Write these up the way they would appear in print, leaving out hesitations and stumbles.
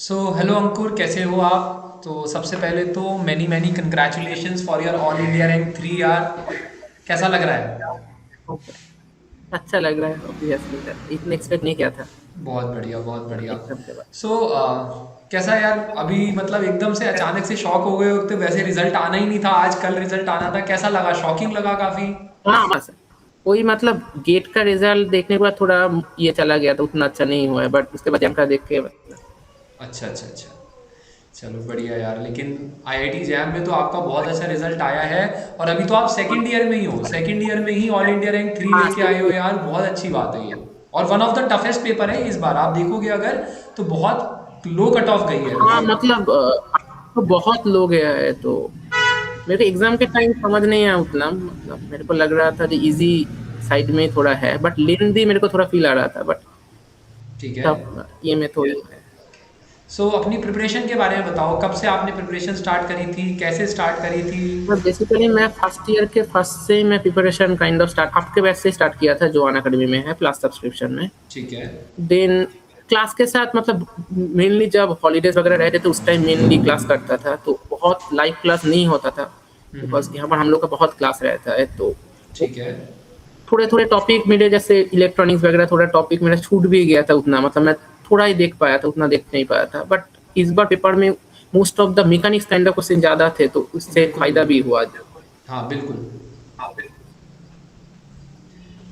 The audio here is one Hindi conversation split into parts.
सो हेलो अंकुर, कैसे हो आप? तो सबसे पहले तो many many congratulations for your all India rank 3 यार। कैसा लग रहा है? ओके। अच्छा लग रहा है ऑब्वियसली, इतना एक्सपेक्ट नहीं किया था बहुत बढ़िया, बहुत बढ़िया। एग्जाम के बाद। सो कैसा यार, अभी मतलब एकदम से अचानक से शॉक हो गए हो? तो वैसे रिजल्ट आना ही नहीं था, आज कल रिजल्ट आना था। कैसा लगा? शॉकिंग लगा काफी? हाँ बस वही मतलब गेट का रिजल्ट देखने के बाद थोड़ा ये चला गया था, उतना अच्छा नहीं हुआ है, बट उसके बाद एग्जाम का देख के मतलब अच्छा अच्छा अच्छा। चलो बढ़िया यार, लेकिन आईआईटी जैम में तो आपका बहुत अच्छा रिजल्ट आया है। और अभी तो आप सेकंड ईयर में ही हो, सेकंड ईयर में ही ऑल इंडिया रैंक 3 हाँ लेके सही आए हो है। यार, बहुत अच्छी बात है ये। और one of the toughest paper है इस बार, आप देखोगे अगर तो बहुत लो कट ऑफ गई है हाँ लगभग। मतलब तो बहुत लोग है तो मेरे एग्जाम के टाइम समझ नहीं आया उतना, मतलब मेरे को लग रहा था कि इजी साइड में थोड़ा है, बट लेंदी मेरे को थोड़ा फील आ रहा था, बट ठीक है। तब ये में तो ये है। सो अपनी प्रिपरेशन के बारे में बताओ, कब से आपने प्रिपरेशन स्टार्ट करी थी, कैसे स्टार्ट करी थी? बेसिकली मैं फर्स्ट ईयर के फर्स्ट से ही मैं प्रिपरेशन काइंड ऑफ स्टार्ट आपके बैच से स्टार्ट किया था जो अन अकेडमी में है प्लस सब्सक्रिप्शन में। ठीक है। देन क्लास के साथ मतलब मेनली जब हॉलीडेज वगैरह रहते तो उस टाइम मेनली क्लास करता था, तो बहुत लाइव क्लास नहीं होता था बिकॉज यहाँ पर हम लोग का बहुत क्लास रहता है, तो ठीक है। थोड़े थोड़े टॉपिक मेरे जैसे इलेक्ट्रॉनिक्स वगैरह थोड़ा टॉपिक मेरा छूट भी गया था, उतना मतलब मैं थोड़ा ही देख पाया था, उतना देख नहीं पाया था, बट इस बार पेपर में most of the mechanics kind of question ज्यादा थे तो उससे बिल्कुल फायदा भी बिल्कुल। हुआ। हाँ बिल्कुल।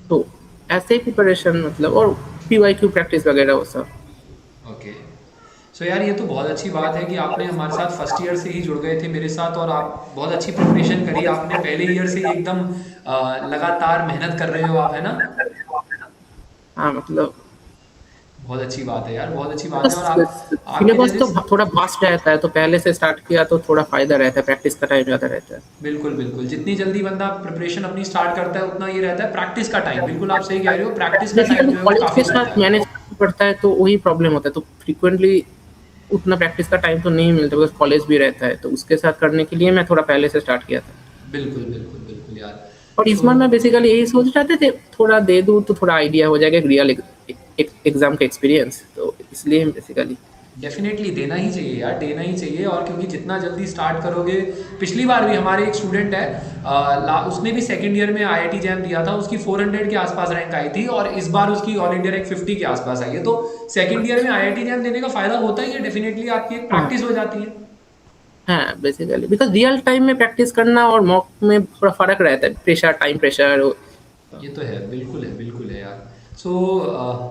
तो ऐसे ही प्रिपरेशन मतलब और पीवाईक्यू प्रैक्टिस वगैरह वो सब। ओके। सो यार, ये तो बहुत अच्छी बात है कि आपने हमारे साथ फर्स्ट ईयर से ही जुड़ गए थे मेरे साथ, और आप बहुत अच्छी प्रिपरेशन करी आपने पहले ईयर से ही एकदम। लगातार मेहनत कर रहे हो आप, है ना? हाँ मतलब बहुत अच्छी बात है यार, बहुत अच्छी बात है। और बस आप आपके सिलेबस जैसे तो थोड़ा वास्ट रहता है, तो पहले से स्टार्ट किया तो थोड़ा फायदा रहता है, प्रैक्टिस का टाइम ज़्यादा रहता है। बिल्कुल बिल्कुल, जितनी जल्दी बंदा प्रिपरेशन अपनी स्टार्ट करता है उतना ये रहता है प्रैक्टिस का टाइम। बिल्कुल आप सही कह रहे हो, प्रैक्टिस का टाइम बेसिकली जो है वो कॉलेज काफ़ी के मिलता साथ है। मैनेज करना पड़ता है तो वही प्रॉब्लम होता है, तो फ्रिक्वेंटली उतना प्रैक्टिस का टाइम तो नहीं मिलता बिकॉज कॉलेज भी रहता है, तो उसके साथ करने के लिए मैं थोड़ा पहले से स्टार्ट किया था। बिल्कुल बिल्कुल बिल्कुल यार। और इस सो बार मैं बेसिकली यही सोच रहा था कि थोड़ा दे दूँ तो थोड़ा आइडिया हो जाएगा रियल एग्जाम का एक्सपीरियंस, तो इसलिए बेसिकली। डेफिनेटली देना ही चाहिए यार, देना ही चाहिए। और क्योंकि जितना जल्दी स्टार्ट करोगे, पिछली बार भी हमारे एक स्टूडेंट है, उसने भी सेकंड ईयर में आईआईटी जैम दिया था, उसकी 400 के आसपास रैंक आई थी, और इस बार उसकी ऑल इंडिया रैंक 50 के आसपास आई है। तो सेकंड ईयर में आईआईटी जैम देने का फायदा होता ही है, डेफिनेटली आपकी एक हाँ प्रैक्टिस हो जाती है। हाँ बेसिकली बिकॉज रियल टाइम में प्रैक्टिस करना और मॉक में थोड़ा फर्क रहता है, प्रेशर टाइम प्रेशर। ये तो है, बिल्कुल है यार। सो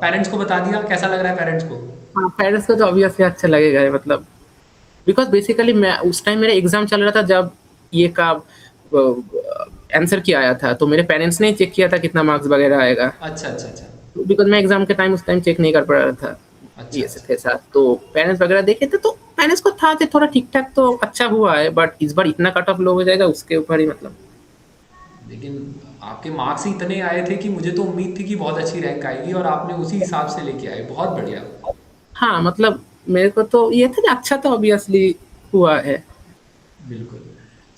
पेरेंट्स को बता दिया? कैसा लग रहा है पेरेंट्स को? हाँ पेरेंट्स को तो ऑब्वियसली अच्छा लगेगा ही, मतलब बिकॉज बेसिकली मैं उस टाइम मेरा एग्जाम चल रहा था जब ये का आंसर किया आया था, तो मेरे पेरेंट्स ने चेक किया था कितना मार्क्स वगैरह आएगा, अच्छा अच्छा अच्छा। बिकॉज मैं एग्जाम के टाइम उस टाइम चेक नहीं कर पा रहा था। अच्छा ये से अच्छा। थे साथ तो पेरेंट्स वगैरह देखे थे, तो पेरेंट्स को था कि थोड़ा ठीक ठाक तो अच्छा हुआ है, बट इस बार इतना कट ऑफ लो हो जाएगा उसके ऊपर ही मतलब। लेकिन आपके मार्क्स ही इतने आए थे कि मुझे तो उम्मीद थी कि बहुत अच्छी रैंक आएगी, और आपने उसी हिसाब से लेके आए, बहुत बढ़िया। हाँ मतलब मेरे को तो ये था कि अच्छा तो ऑब्वियसली हुआ है। बिल्कुल।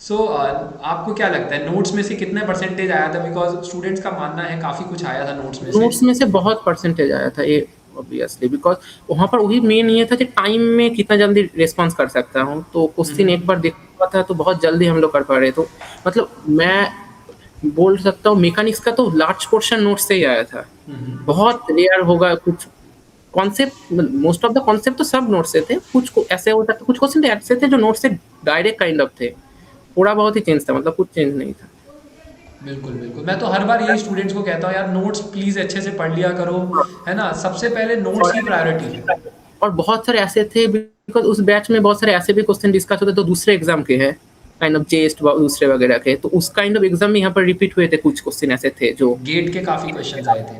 सो आपको क्या लगता है नोट्स में से कितने परसेंटेज आया था? बिकॉज स्टूडेंट्स का मानना है काफ़ी कुछ आया था नोट्स में से। नोट्स में से बहुत परसेंटेज आया था ये ऑब्वियसली, बिकॉज वहाँ पर वही मेन ये था कि टाइम में कितना जल्दी रिस्पॉन्स कर सकता हूँ, तो क्वेश्चन एक बार देख हुआ था तो बहुत जल्दी हम लोग कर पा रहे, तो मतलब मैं बोल सकता हूँ मैकेनिक्स का तो लार्ज पोर्शन नोट से ही आया था। बहुत रेयर होगा कुछ concept, most of the concept तो सब नोट से थे, कुछ ऐसे होता था, कुछ क्वेश्चन ऐसे थे जो नोट से डायरेक्ट काइंड ऑफ थे, थोड़ा बहुत ही चेंज था, मतलब कुछ चेंज नहीं था। बिल्कुल बिल्कुल, मैं तो हर बार यही स्टूडेंट्स को कहता हूँ यार, नोट्स प्लीज़ अच्छे से पढ़ लिया करो, है ना? सबसे पहले नोट्स की प्रायोरिटी है। और बहुत सारे ऐसे थे बिकॉज उस बैच में बहुत सारे ऐसे भी क्वेश्चन डिस्कस होते तो दूसरे एग्जाम के हैं काइंड ऑफ जेस्ट दूसरे वगैरह के, तो उस काइंड ऑफ एग्जाम में यहाँ पर रिपीट हुए थे कुछ क्वेश्चन ऐसे थे जो। गेट के काफ़ी क्वेश्चंस आए थे,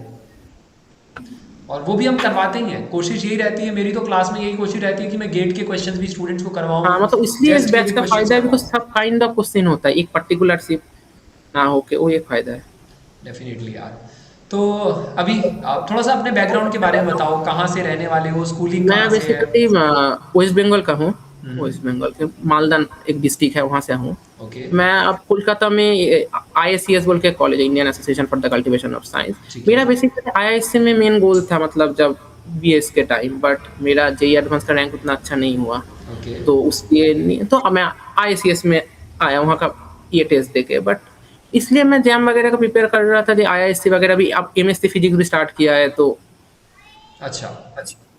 और वो भी हम करवाते ही हैं। कोशिश यही रहती है, मेरी तो क्लास में यही कोशिश रहती है कि मैं गेट के क्वेश्चंस भी स्टूडेंट्स को हाँ करवाऊँ, मतलब इसलिए इस जेस्ट के बैच भी का क्वेश्चंस फायदा है बिकॉज करवाऊँ। सब काइंड ऑफ क्वेश्चन होता है, एक पर्टिकुलर सिर्फ ना होके, वो एक फायदा है। डेफिनेटली यार। तो अभी आप थोड़ा सा अपने बैकग्राउंड के बारे में बताओ, कहाँ से रहने वाले हो, स्कूलिंग मैं कहाँ से है? बेसिकली वेस्ट बंगाल का हूँ। वेस्ट हम्म। बंगाल के मालदा एक डिस्ट्रिक्ट है वहाँ से हूँ। ओके। मैं अब कोलकाता में ISCS बोल के कॉलेज है, Indian association for the cultivation of science. ठीक है। मेरा बेसिकली IISc में मेन गोल था, मतलब जब बीएस के टाइम, बट मेरा जेईई एडवांस का रैंक उतना अच्छा नहीं हुआ, ओके। तो उसलिए नहीं, तो अब मैं आईसीएस में आया वहाँ का ये टेस्ट देके। बट इसलिए मैं जैम वगैरह का प्रिपेयर कर रहा था, जो आईआईएससी वगैरह भी, अब एमएससी फिजिक्स भी स्टार्ट किया है, तो अच्छा।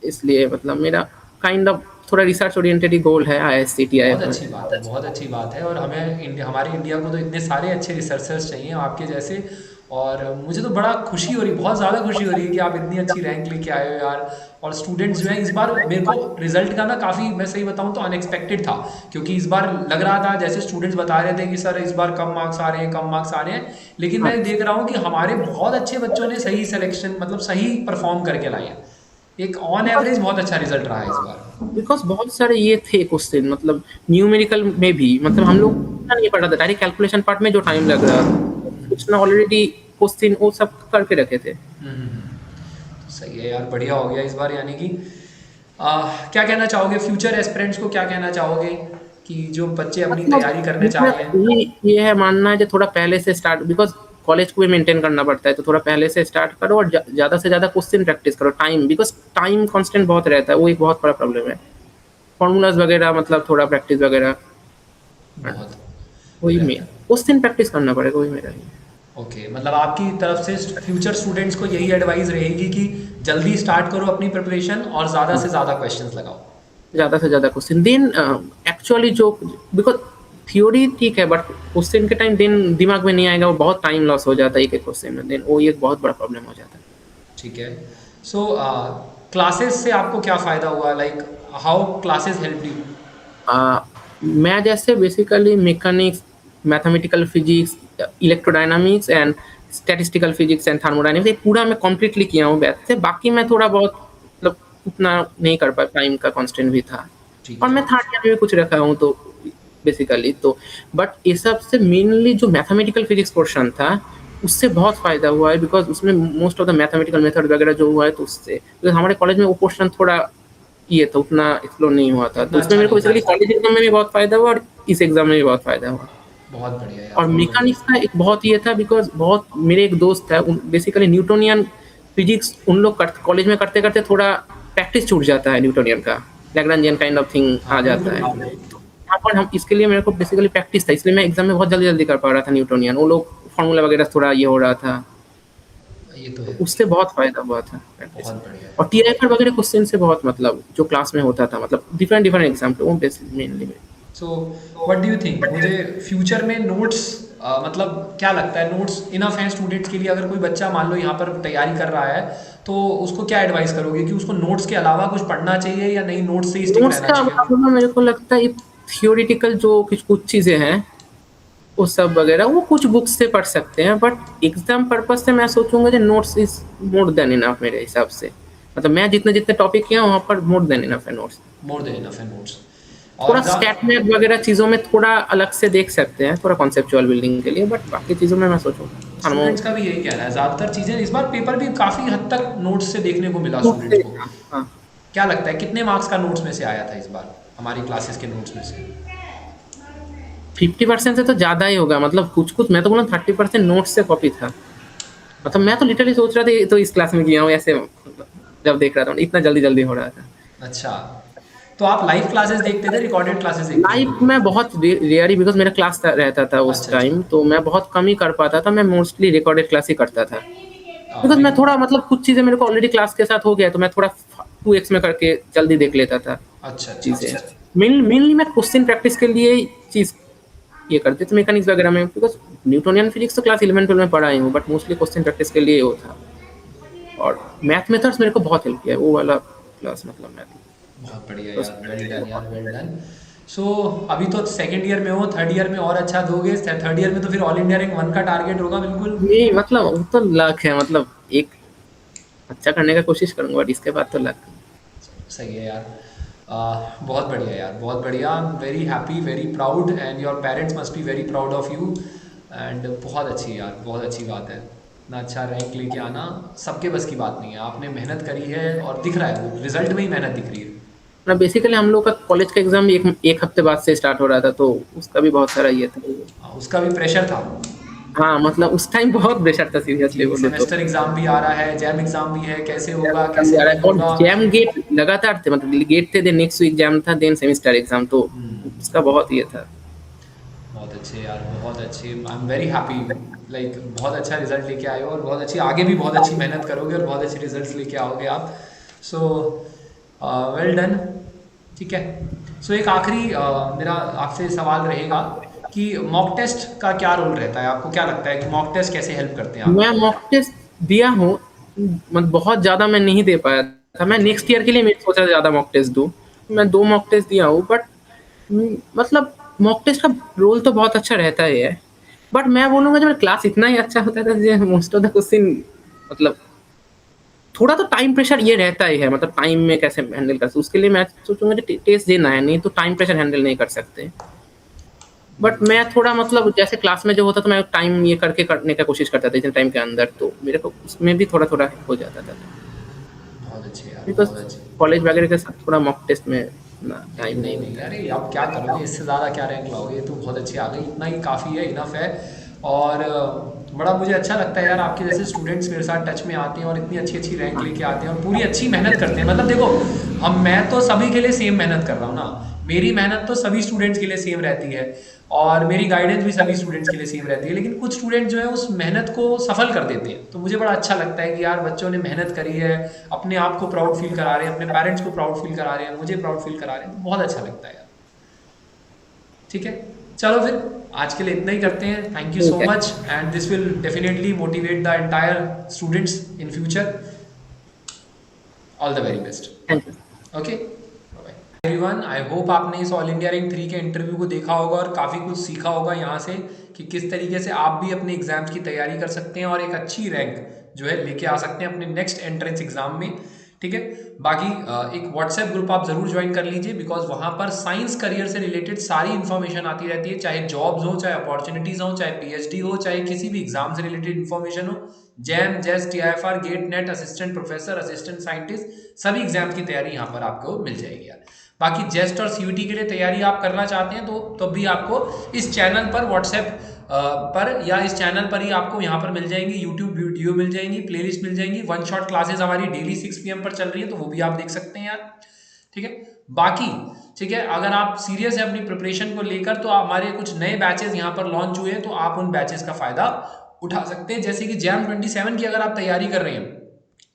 इसलिए मतलब मेरा काइंड ऑफ थोड़ा रिसर्च ओरिएंटेड ही गोल है आईआईएससी बहुत टीआईएफ में। अच्छी बात है, बहुत अच्छी बात है। और हमें हमारे इंडिया को तो इतने सारे अच्छे रिसर्चर्स चाहिए आपके जैसे। और मुझे तो बड़ा खुशी हो रही, बहुत ज़्यादा खुशी हो रही है कि आप इतनी अच्छी रैंक लेके आए हो यार। और स्टूडेंट्स जो हैं इस बार, मेरे को रिजल्ट का ना काफ़ी, मैं सही बताऊं तो अनएक्सपेक्टेड था। क्योंकि इस बार लग रहा था जैसे स्टूडेंट्स बता रहे थे कि सर इस बार कम मार्क्स आ रहे हैं, कम मार्क्स आ रहे हैं। लेकिन मैं देख रहा हूँ कि हमारे बहुत अच्छे बच्चों ने सही सिलेक्शन, मतलब सही परफॉर्म करके लाए हैं। एक ऑन एवरेज बहुत अच्छा रिजल्ट रहा है इस बार। बिकॉज बहुत सारे ये थे क्वेश्चन, मतलब न्यूमेरिकल में भी, मतलब हम लोग इतना नहीं पढ़ा था, डायरेक्ट कैलकुलेशन पार्ट में जो टाइम लग रहा था, कुछ ना ऑलरेडी क्वेश्चन वो सब करके रखे थे। सही है यार, बढ़िया हो गया इस बार। यानी कि क्या कहना चाहोगे फ्यूचर एस्पिरेंट्स को, क्या कहना चाहोगे कि जो बच्चे अपनी मतलब तैयारी करने चाह मेरा रहे हैं? ये है मानना है कि थोड़ा पहले से स्टार्ट, बिकॉज कॉलेज को भी मेंटेन करना पड़ता है, तो थोड़ा पहले से स्टार्ट करो और ज़्यादा से ज़्यादा क्वेश्चन प्रैक्टिस करो। टाइम, बिकॉज टाइम कांस्टेंट बहुत रहता है, वो एक बहुत बड़ा प्रॉब्लम है। फॉर्मूलाज वगैरह, मतलब थोड़ा प्रैक्टिस वगैरह, बहुत वही रहता मेन है। क्वेश्चन प्रैक्टिस करना पड़ेगा, वही मेरा ही। ओके, मतलब आपकी तरफ से फ्यूचर स्टूडेंट्स को यही एडवाइस रहेगी कि जल्दी स्टार्ट करो अपनी प्रिपरेशन और ज़्यादा से ज़्यादा क्वेश्चंस लगाओ। ज़्यादा से ज़्यादा क्वेश्चन देन, एक्चुअली जो, बिकॉज थ्योरी ठीक है, बट क्वेश्चन के टाइम देन दिमाग में नहीं आएगा, वो बहुत टाइम लॉस हो जाता है एक एक क्वेश्चन में, देन वो एक बहुत बड़ा प्रॉब्लम हो जाता है। ठीक है। सो क्लासेस से आपको क्या फ़ायदा हुआ, like how classes help you? मैं जैसे basically mechanics, mathematical physics, electrodynamics and statistical physics and thermodynamics, ये पूरा मैं कंप्लीटली किया हूँ बैच से। बाकी मैं थोड़ा बहुत, मतलब उतना नहीं कर पाया, टाइम का कांस्टेंट भी था, ठीक और है। मैं थर्ड ईयर में भी कुछ रखा हूँ, तो बेसिकली तो, बट ये सबसे मेनली जो मैथमेटिकल फिजिक्स पोर्शन था, उससे बहुत फ़ायदा हुआ है, बिकॉज उसमें most of the mathematical method वगैरह जो हुआ है, तो उससे, because हमारे कॉलेज में वो पोर्शन थोड़ा ये था, उतना एक्सप्लोर नहीं हुआ था, तो उतना उसमें अच्छा मेरे को नहीं था। बेसिकली कॉलेज एग्जाम में भी बहुत फ़ायदा हुआ और इस एग्जाम में भी बहुत फ़ायदा हुआ। बहुत बढ़िया यार, और बहुत बढ़िया। मैकेनिक्स का एक बहुत ये था, बिकॉज बहुत मेरे एक दोस्त है, बेसिकली न्यूटोनियन फिजिक्स उन लोग कॉलेज में करते करते थोड़ा प्रैक्टिस छूट जाता है न्यूटोनियन का, लैग्रांजियन काइंड ऑफ थिंग आ हाँ जाता बिल्कुल है। बिल्कुल। तो यहाँ पर हम, इसके लिए मेरे को बेसिकली प्रैक्टिस था, इसलिए मैं एग्जाम में बहुत जल्दी जल्दी कर पा रहा था न्यूटोनियन, वो लोग फार्मूला वगैरह थोड़ा ये हो रहा था, ये तो तो है। उससे बहुत फायदा हुआ था प्रैक्टिस बहुत में। बढ़िया और है। टीआईएफ वगैरह क्वेश्चन से बहुत, मतलब जो क्लास में होता था, मतलब डिफरेंट डिफरेंट एग्जाम पे वो basic mainly. So what do you think, मुझे फ्यूचर में नोट्स, मतलब क्या लगता है नोट्स इनफ हैं स्टूडेंट्स के लिए? अगर कोई बच्चा मान लो यहाँ पर तैयारी कर रहा है, तो उसको क्या एडवाइस करोगे कि उसको नोट्स के अलावा कुछ पढ़ना चाहिए या नहीं, नोट्स से ही स्टिक नोट्स रहना का चाहिए? अलावा मेरे को लगता है थियोरिटिकल जो कुछ कुछ चीज़ें हैं, वो सब वगैरह वो कुछ बुक्स से पढ़ सकते हैं, बट एग्जाम पर्पज से मैं सोचूंगा कि notes is more than enough मेरे हिसाब से। मतलब मैं जितने जितने टॉपिक किया वहाँ पर मोर देन इनफ है नोट्स। मोर देन इनफ है नोट्स। और थोड़ा स्टैट मैथ वगैरह चीज़ों में थोड़ा अलग से देख सकते हैं, थोड़ा कॉन्सेप्चुअल बिल्डिंग के लिए, बट बाकी चीज़ों में मैं सोचूंगा थर्मो स्टूडेंट्स का भी यही कहना है, ज़्यादातर चीज़ें इस बार पेपर भी काफ़ी हद तक नोट्स से देखने को मिला नोट्स स्टूडेंट्स से। को। हाँ, क्या लगता है कितने मार्क्स का नोट्स में से आया था इस बार, हमारी क्लासेस के नोट्स में से? 50% से तो ज़्यादा ही होगा, मतलब कुछ कुछ, मैं तो बोला 30% नोट्स से कॉपी था। मतलब मैं तो लिटरली सोच रहा था ये तो इस क्लास में किया हूँ ऐसे, मतलब जब देख रहा था इतना जल्दी जल्दी हो रहा था। अच्छा, तो आप लाइव क्लासेस देखते थे, रिकॉर्डेड क्लासेस देखते लाइव थे? में बहुत रेयर ही, बिकॉज मेरा क्लास रहता था उस अच्छा अच्छा। टाइम, तो मैं बहुत कम ही कर पाता था, मैं मोस्टली रिकॉर्डेड क्लास ही करता था। बिकॉज नहीं। मैं थोड़ा, मतलब कुछ चीज़ें मेरे को ऑलरेडी क्लास के साथ हो गया, तो मैं थोड़ा 2x में करके जल्दी देख लेता था अच्छा अच्छा चीज़ें। अच्छा। मेनली मैं क्वेश्चन प्रैक्टिस के लिए चीज़ ये करते थे मैकेनिक्स वगैरह में, बिकॉज न्यूटोनियन फिजिक्स तो क्लास 11 12 में पढ़ा ही हूँ, बट मोस्टली क्वेश्चन प्रैक्टिस के लिए वो था। और मैथ मेथड्स मेरे को बहुत हेल्प किया है वो वाला क्लास, मतलब मैथ। बहुत बढ़िया यार, वेल डन यार, वेल डन। सो अभी तो सेकंड ईयर में हो, थर्ड ईयर में और अच्छा दोगे? थर्ड ईयर में तो फिर ऑल इंडिया रैंक 1 का टारगेट होगा बिल्कुल। ये मतलब वो तो लक है, मतलब एक अच्छा करने का कोशिश करूंगा, बट इसके बाद तो लक। सही है यार। बहुत बढ़िया यार, बहुत बढ़िया। I am very happy, very proud, and your parents must be very proud of you. And बहुत अच्छी यार, बहुत अच्छी बात है। इतना अच्छा रैंक लेके आना सबके बस की बात नहीं है, आपने मेहनत करी है और दिख रहा है, वो रिजल्ट में ही मेहनत दिख रही है। ना बेसिकली हम लोग का कॉलेज का एग्जाम एक हफ्ते बाद से स्टार्ट हो रहा था, तो उसका भी बहुत सारा ये था। उसका भी प्रेशर था। हाँ, मतलब उस टाइम बहुत प्रेशर था सीरियसली कि बोलूँ तो। सेमेस्टर एग्जाम भी आ रहा है, जैम एग्जाम भी है, कैसे होगा एग्ज़ाम भी कैसे आ रहा नहीं है और होगा। जैम गेट लगातार थे, मतलब गेट थे, देन नेक्स्ट वीक एग्ज़ाम था, देन सेमेस्टर एग्ज़ाम, तो उसका बहुत ये था। बहुत अच्छे यार, बहुत अच्छे। I am very happy, like बहुत अच्छा रिजल्ट लेके आए हो और बहुत अच्छी आगे भी बहुत अच्छी मेहनत करोगे और बहुत अच्छे रिजल्ट्स लेके आओगे आप। So well done. ठीक है। सो एक आखिरी मेरा आपसे सवाल रहेगा कि मॉक टेस्ट का क्या रोल रहता है, आपको क्या लगता है कि मॉक टेस्ट कैसे हेल्प करते हैं मैं आपको? मॉक टेस्ट दिया हूँ, मतलब बहुत ज़्यादा मैं नहीं दे पाया था। मैं ओके। नेक्स्ट ईयर के लिए मैं सोचा ज़्यादा मॉक टेस्ट दूँ। मैं 2 मॉक टेस्ट दिया हूँ, बट मतलब मॉक टेस्ट का रोल तो बहुत अच्छा रहता ही है। बट मैं बोलूँगा जब क्लास इतना ही अच्छा होता था कि मोस्ट ऑफ द क्वेश्चन, मतलब थोड़ा तो टाइम प्रेशर ये रहता ही है, मतलब टाइम में कैसे हैंडल कर सकते, उसके लिए मैं सोचूँगा कि टेस्ट देना है, नहीं तो टाइम प्रेशर हैंडल नहीं कर सकते। बट मैं थोड़ा मतलब जैसे क्लास में जो होता था, मैं टाइम ये करके करने का कोशिश करता था इतने टाइम के अंदर, तो मेरे को उसमें भी थोड़ा-थोड़ा हो जाता था। बहुत अच्छे यार, बिकॉज़ बहुत अच्छे। कॉलेज वगैरह के साथ थोड़ा मॉक टेस्ट में इतना टाइम नहीं नहीं नहीं, मिलता है। अरे आप क्या करोगे, इससे ज़्यादा क्या रैंक लाओगे, ये तो बहुत अच्छी आ गई, इतना ही काफ़ी है, इनफ है। और बड़ा मुझे अच्छा लगता है यार, आपके जैसे स्टूडेंट्स मेरे साथ टच में आते हैं और इतनी अच्छी अच्छी रैंक लेके आते हैं और पूरी अच्छी मेहनत करते हैं। मतलब देखो, मैं तो सभी के लिए सेम मेहनत कर रहा हूँ ना, मेरी मेहनत तो सभी स्टूडेंट्स के लिए सेम रहती है और मेरी गाइडेंस भी सभी स्टूडेंट्स के लिए सेम रहती है, लेकिन कुछ स्टूडेंट जो है उस मेहनत को सफल कर देते हैं। तो मुझे बड़ा अच्छा लगता है कि यार बच्चों ने मेहनत करी है, अपने आप को प्राउड फील करा रहे हैं, अपने पेरेंट्स को प्राउड फील करा रहे हैं, मुझे प्राउड फील करा रहे हैं, तो बहुत अच्छा लगता है यार। ठीक है, चलो फिर आज के लिए इतना ही करते हैं। थैंक यू सो ठीक है। Much and this will definitely motivate the entire students in future. All the very best. Thank you. Okay, bye everyone. I hope आपने इस ऑल इंडिया रैंक 3 के इंटरव्यू को देखा होगा और काफ़ी कुछ सीखा होगा यहाँ से कि किस तरीके से आप भी अपने एग्जाम्स की तैयारी कर सकते हैं और एक अच्छी रैंक जो है लेके आ सकते हैं अपने नेक्स्ट एंट्रेंस एग्जाम में। ठीक है। बाकी एक व्हाट्सएप ग्रुप आप जरूर ज्वाइन कर लीजिए, बिकॉज वहाँ पर साइंस करियर से रिलेटेड सारी इन्फॉर्मेशन आती रहती है, चाहे जॉब्स हो, चाहे अपॉर्चुनिटीज हो, चाहे पीएचडी हो, चाहे किसी भी एग्जाम से रिलेटेड इन्फॉर्मेशन हो। जैम, जेस, TIFR, GATE, NET, assistant professor, assistant scientist, सभी एग्जाम की तैयारी यहाँ पर आपको मिल जाएगी यार। बाकी जेस्ट और सीयूटी के लिए तैयारी आप करना चाहते हैं तो भी आपको इस चैनल पर व्हाट्सएप पर या इस चैनल पर ही आपको यहाँ पर मिल जाएंगी, यूट्यूब वीडियो मिल जाएंगी, प्लेलिस्ट मिल जाएंगी, वन शॉट क्लासेस हमारी डेली 6 PM पर चल रही है, तो वो भी आप देख सकते हैं यार। ठीक है। बाकी ठीक है, अगर आप सीरियस है अपनी प्रिपरेशन को लेकर तो हमारे कुछ नए बैचेस यहाँ पर लॉन्च हुए हैं, तो आप उन बैचेस का फायदा उठा सकते हैं। जैसे कि जैम 27 की अगर आप तैयारी कर रहे हैं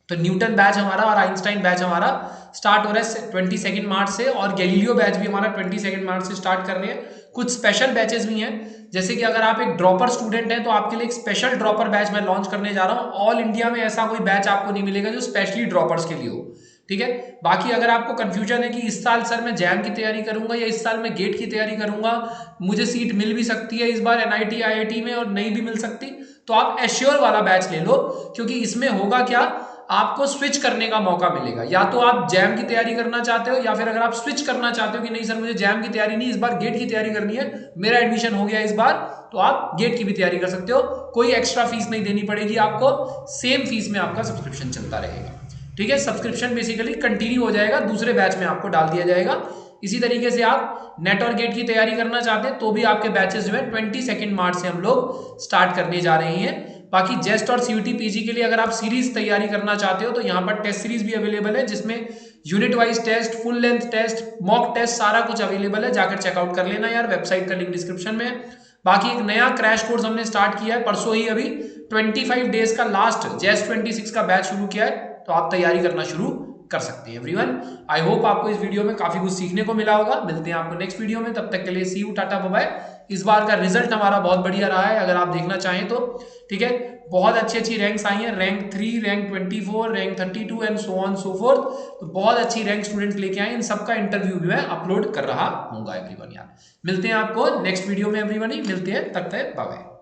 तो न्यूटन बैच हमारा और आइंस्टाइन बैच हमारा स्टार्ट हो रहा है 22 मार्च से, और गैलीलियो बैच भी हमारा 22 मार्च से स्टार्ट कर रहे हैं। कुछ स्पेशल बैचेस भी हैं, जैसे कि अगर आप एक ड्रॉपर स्टूडेंट हैं तो आपके लिए एक स्पेशल ड्रॉपर बैच मैं लॉन्च करने जा रहा हूँ। ऑल इंडिया में ऐसा कोई बैच आपको नहीं मिलेगा जो स्पेशली ड्रॉपर्स के लिए हो। ठीक है। बाकी अगर आपको कंफ्यूजन है कि इस साल सर मैं जैम की तैयारी करूंगा या इस साल मैं गेट की तैयारी करूंगा, मुझे सीट मिल भी सकती है इस बार एनआईटी आईआईटी में और नहीं भी मिल सकती, तो आप एश्योर वाला बैच ले लो, क्योंकि इसमें होगा क्या, आपको स्विच करने का मौका मिलेगा। या तो आप जैम की तैयारी करना चाहते हो, या फिर अगर आप स्विच करना चाहते हो कि नहीं सर मुझे जैम की तैयारी नहीं, इस बार गेट की तैयारी करनी है, मेरा एडमिशन हो गया इस बार, तो आप गेट की भी तैयारी कर सकते हो। कोई एक्स्ट्रा फीस नहीं देनी पड़ेगी आपको, सेम फीस में आपका सब्सक्रिप्शन चलता रहेगा। ठीक है। सब्सक्रिप्शन बेसिकली कंटिन्यू हो जाएगा, दूसरे बैच में आपको डाल दिया जाएगा। इसी तरीके से आप नेट और गेट की तैयारी करना चाहते हैं तो भी आपके बैचेस जो है 22 मार्च से हम लोग स्टार्ट करने जा रहे हैं। बाकी जेस्ट और सीयूटी पीजी के लिए अगर आप सीरीज तैयारी करना चाहते हो तो यहाँ पर टेस्ट सीरीज भी अवेलेबल है, जिसमें unit wise test, full length test, mock test, सारा कुछ अवेलेबल है, जाकर चेकआउट कर लेना यार, वेबसाइट का लिंक डिस्क्रिप्शन में है। बाकी एक नया क्रैश कोर्स हमने स्टार्ट किया है परसों ही, अभी 25 डेज का लास्ट जेस्ट 26 का बैच शुरू किया है, तो आप तैयारी करना शुरू कर सकते हैं एवरीवन। आई होप आपको इस वीडियो में काफी कुछ सीखने को मिला होगा। मिलते हैं आपको नेक्स्ट वीडियो में, तब तक के लिए सी यू, टाटा, बाय बाय। इस बार का रिजल्ट हमारा बहुत बढ़िया रहा है, अगर आप देखना चाहें तो। ठीक है। बहुत अच्छी अच्छी रैंक्स आई हैं, rank 3, rank 24, rank 32 and so on so fourth. तो बहुत अच्छी रैंक स्टूडेंट्स लेके आए, इन सबका इंटरव्यू भी मैं अपलोड कर रहा हूँ एवरीवन यार। मिलते हैं आपको नेक्स्ट वीडियो में एवरीवन, ही मिलते हैं, तब तक बाय बाय।